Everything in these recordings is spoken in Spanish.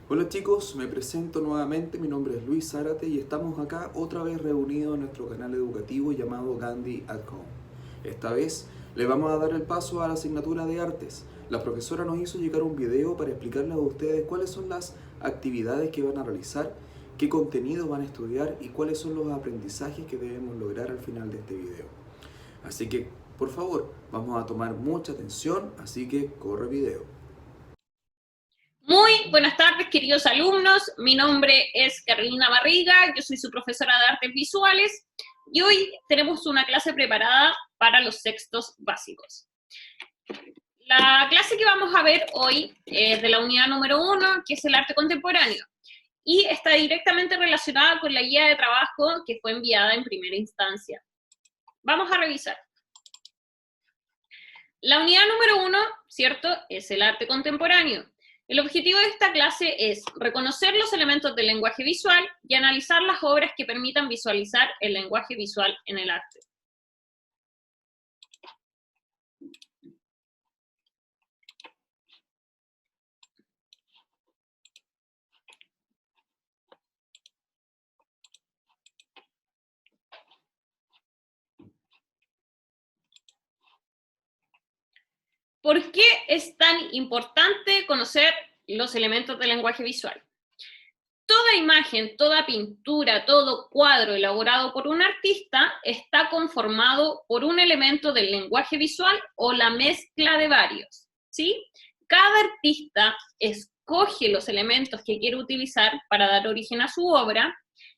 Hola chicos, me presento nuevamente, mi nombre es Luis Zárate y estamos acá otra vez reunidos en nuestro canal educativo llamado Gandhi at Home. Esta vez le vamos a dar el paso a la asignatura de artes. La profesora nos hizo llegar un video para explicarles a ustedes cuáles son las actividades que van a realizar, qué contenido van a estudiar y cuáles son los aprendizajes que debemos lograr al final de este video. Así que, por favor, vamos a tomar mucha atención, así que corre video. Muy buenas tardes, queridos alumnos. Mi nombre es Carolina Barriga, yo soy su profesora de Artes Visuales y hoy tenemos una clase preparada para los sextos básicos. La clase que vamos a ver hoy es de la unidad número 1, que es el arte contemporáneo, y está directamente relacionada con la guía de trabajo que fue enviada en primera instancia. Vamos a revisar. La unidad número 1, ¿cierto?, es el arte contemporáneo. El objetivo de esta clase es reconocer los elementos del lenguaje visual y analizar las obras que permitan visualizar el lenguaje visual en el arte. ¿Por qué es tan importante conocer los elementos del lenguaje visual? Toda imagen, toda pintura, todo cuadro elaborado por un artista está conformado por un elemento del lenguaje visual o la mezcla de varios, ¿sí? Cada artista escoge los elementos que quiere utilizar para dar origen a su obra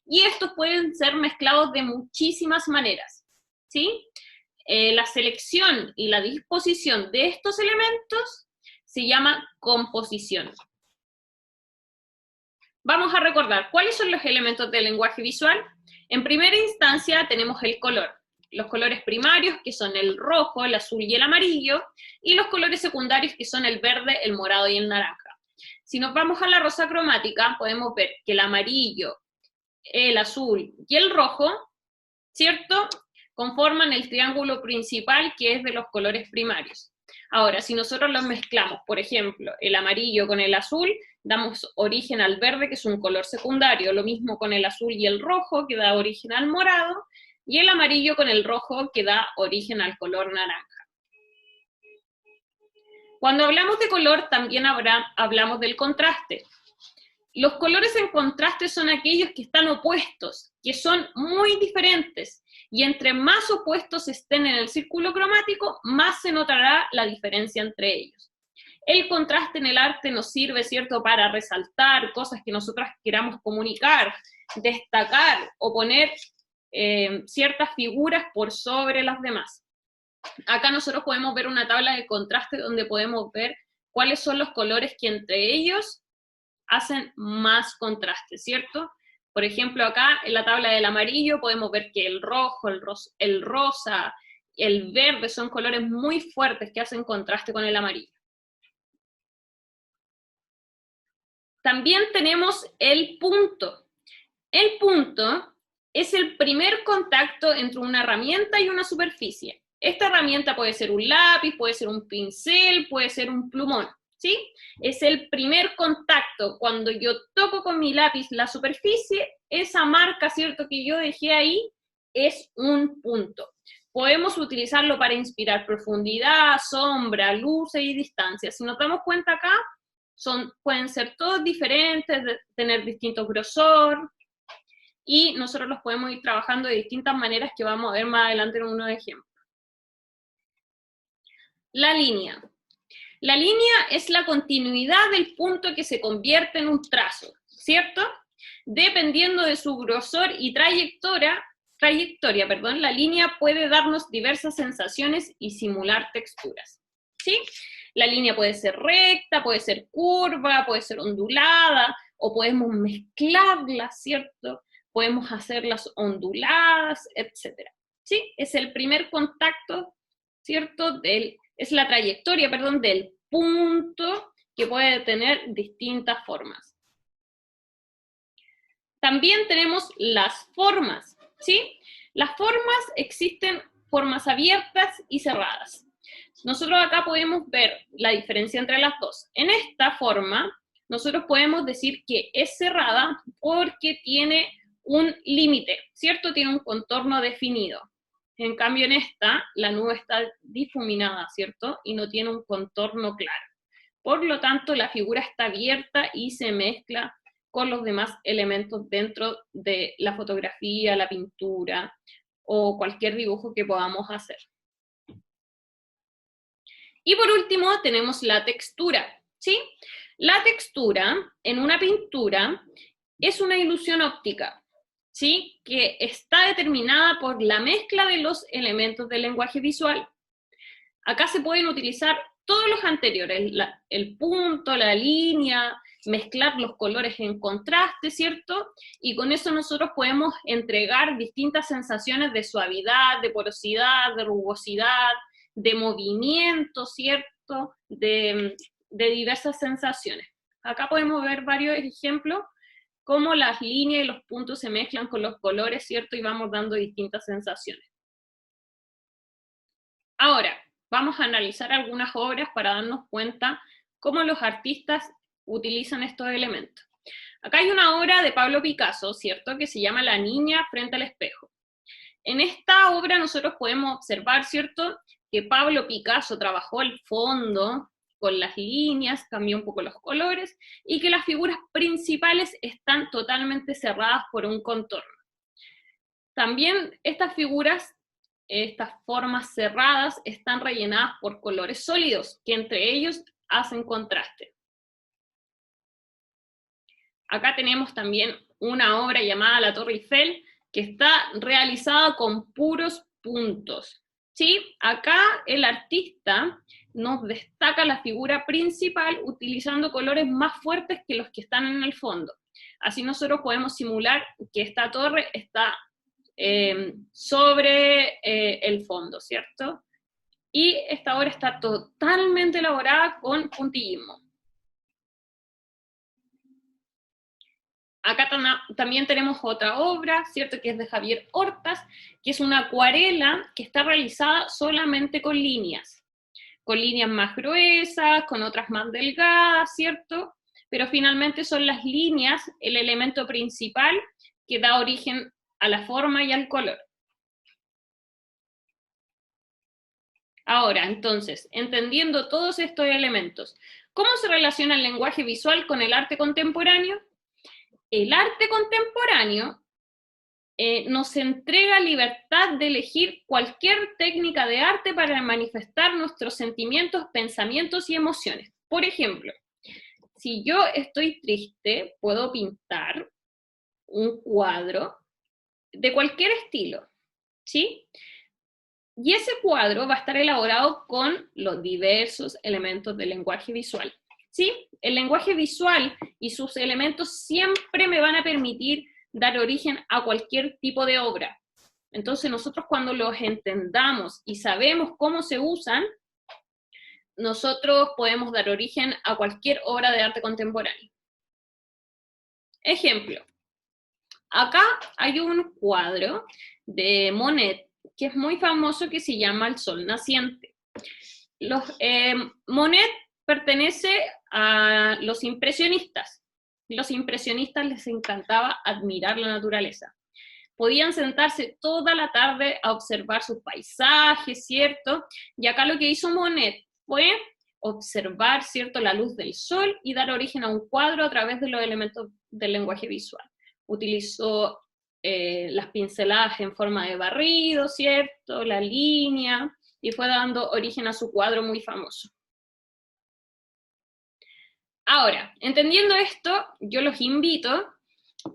y estos pueden ser mezclados de muchísimas maneras, ¿sí? La selección y la disposición de estos elementos se llama composición. Vamos a recordar, ¿cuáles son los elementos del lenguaje visual? En primera instancia tenemos el color. Los colores primarios, que son el rojo, el azul y el amarillo, y los colores secundarios, que son el verde, el morado y el naranja. Si nos vamos a la rosa cromática, podemos ver que el amarillo, el azul y el rojo, ¿cierto?, conforman el triángulo principal, que es de los colores primarios. Ahora, si nosotros los mezclamos, por ejemplo, el amarillo con el azul, damos origen al verde, que es un color secundario, lo mismo con el azul y el rojo, que da origen al morado, y el amarillo con el rojo, que da origen al color naranja. Cuando hablamos de color, también hablamos del contraste. Los colores en contraste son aquellos que están opuestos, que son muy diferentes, y entre más opuestos estén en el círculo cromático, más se notará la diferencia entre ellos. El contraste en el arte nos sirve, ¿cierto?, para resaltar cosas que nosotros queramos comunicar, destacar o poner ciertas figuras por sobre las demás. Acá nosotros podemos ver una tabla de contraste donde podemos ver cuáles son los colores que entre ellos hacen más contraste, ¿cierto? Por ejemplo, acá en la tabla del amarillo podemos ver que el rojo, el rosa, el verde son colores muy fuertes que hacen contraste con el amarillo. También tenemos el punto. El punto es el primer contacto entre una herramienta y una superficie. Esta herramienta puede ser un lápiz, puede ser un pincel, puede ser un plumón, ¿sí? Es el primer contacto. Cuando yo toco con mi lápiz la superficie, esa marca, ¿cierto?, que yo dejé ahí, es un punto. Podemos utilizarlo para inspirar profundidad, sombra, luces y distancia. Si nos damos cuenta acá, pueden ser todos diferentes, tener distintos grosor, y nosotros los podemos ir trabajando de distintas maneras que vamos a ver más adelante en unos ejemplos. La línea. La línea es la continuidad del punto que se convierte en un trazo, ¿cierto? Dependiendo de su grosor y trayectoria, la línea puede darnos diversas sensaciones y simular texturas, ¿sí? La línea puede ser recta, puede ser curva, puede ser ondulada, o podemos mezclarlas, ¿cierto? Podemos hacerlas onduladas, etc. ¿Sí? Es el primer contacto, ¿cierto?, es la trayectoria, perdón, del punto, que puede tener distintas formas. También tenemos las formas, ¿sí? Las formas, existen formas abiertas y cerradas. Nosotros acá podemos ver la diferencia entre las dos. En esta forma, nosotros podemos decir que es cerrada porque tiene un límite, ¿cierto? Tiene un contorno definido. En cambio en esta, la nube está difuminada, ¿cierto? Y no tiene un contorno claro. Por lo tanto, la figura está abierta y se mezcla con los demás elementos dentro de la fotografía, la pintura o cualquier dibujo que podamos hacer. Y por último tenemos la textura, ¿sí? La textura en una pintura es una ilusión óptica, ¿sí? Que está determinada por la mezcla de los elementos del lenguaje visual. Acá se pueden utilizar todos los anteriores, el punto, la línea, mezclar los colores en contraste, ¿cierto? Y con eso nosotros podemos entregar distintas sensaciones de suavidad, de porosidad, de rugosidad, de movimiento, ¿cierto? De diversas sensaciones. Acá podemos ver varios ejemplos, cómo las líneas y los puntos se mezclan con los colores, ¿cierto? Y vamos dando distintas sensaciones. Ahora, vamos a analizar algunas obras para darnos cuenta cómo los artistas utilizan estos elementos. Acá hay una obra de Pablo Picasso, ¿cierto? Que se llama La niña frente al espejo. En esta obra nosotros podemos observar, ¿cierto? Que Pablo Picasso trabajó el fondo con las líneas, cambió un poco los colores, y que las figuras principales están totalmente cerradas por un contorno. También estas figuras, estas formas cerradas, están rellenadas por colores sólidos, que entre ellos hacen contraste. Acá tenemos también una obra llamada La Torre Eiffel, que está realizada con puros puntos, ¿sí? Acá el artista nos destaca la figura principal utilizando colores más fuertes que los que están en el fondo. Así nosotros podemos simular que esta torre está sobre el fondo, ¿cierto? Y esta obra está totalmente elaborada con puntillismo. Acá también tenemos otra obra, ¿cierto? Que es de Javier Hortas, que es una acuarela que está realizada solamente con líneas más gruesas, con otras más delgadas, ¿cierto? Pero finalmente son las líneas el elemento principal que da origen a la forma y al color. Ahora, entonces, entendiendo todos estos elementos, ¿cómo se relaciona el lenguaje visual con el arte contemporáneo? El arte contemporáneo nos entrega libertad de elegir cualquier técnica de arte para manifestar nuestros sentimientos, pensamientos y emociones. Por ejemplo, si yo estoy triste, puedo pintar un cuadro de cualquier estilo, ¿sí? Y ese cuadro va a estar elaborado con los diversos elementos del lenguaje visual, ¿sí? El lenguaje visual y sus elementos siempre me van a permitir dar origen a cualquier tipo de obra. Entonces nosotros cuando los entendamos y sabemos cómo se usan, nosotros podemos dar origen a cualquier obra de arte contemporáneo. Ejemplo, acá hay un cuadro de Monet que es muy famoso que se llama El Sol Naciente. Monet pertenece a los impresionistas. Los impresionistas les encantaba admirar la naturaleza. Podían sentarse toda la tarde a observar sus paisajes, ¿cierto? Y acá lo que hizo Monet fue observar, ¿cierto?, la luz del sol y dar origen a un cuadro a través de los elementos del lenguaje visual. Utilizó las pinceladas en forma de barrido, ¿cierto?, la línea, y fue dando origen a su cuadro muy famoso. Ahora, entendiendo esto, yo los invito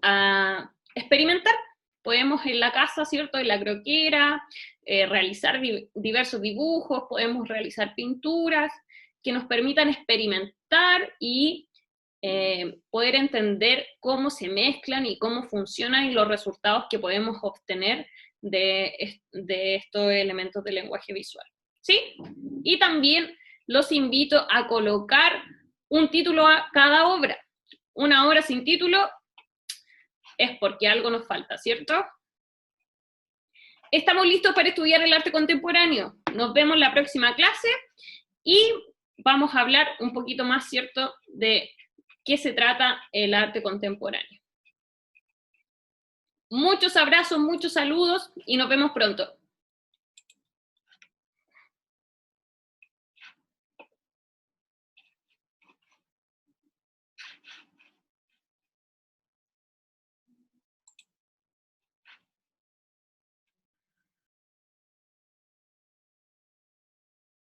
a experimentar. Podemos en la casa, ¿cierto?, en la croquera, realizar diversos dibujos, podemos realizar pinturas que nos permitan experimentar y poder entender cómo se mezclan y cómo funcionan y los resultados que podemos obtener de estos elementos del lenguaje visual, ¿sí? Y también los invito a colocar un título a cada obra. Una obra sin título es porque algo nos falta, ¿cierto? Estamos listos para estudiar el arte contemporáneo. Nos vemos en la próxima clase y vamos a hablar un poquito más, ¿cierto?, de qué se trata el arte contemporáneo. Muchos abrazos, muchos saludos y nos vemos pronto.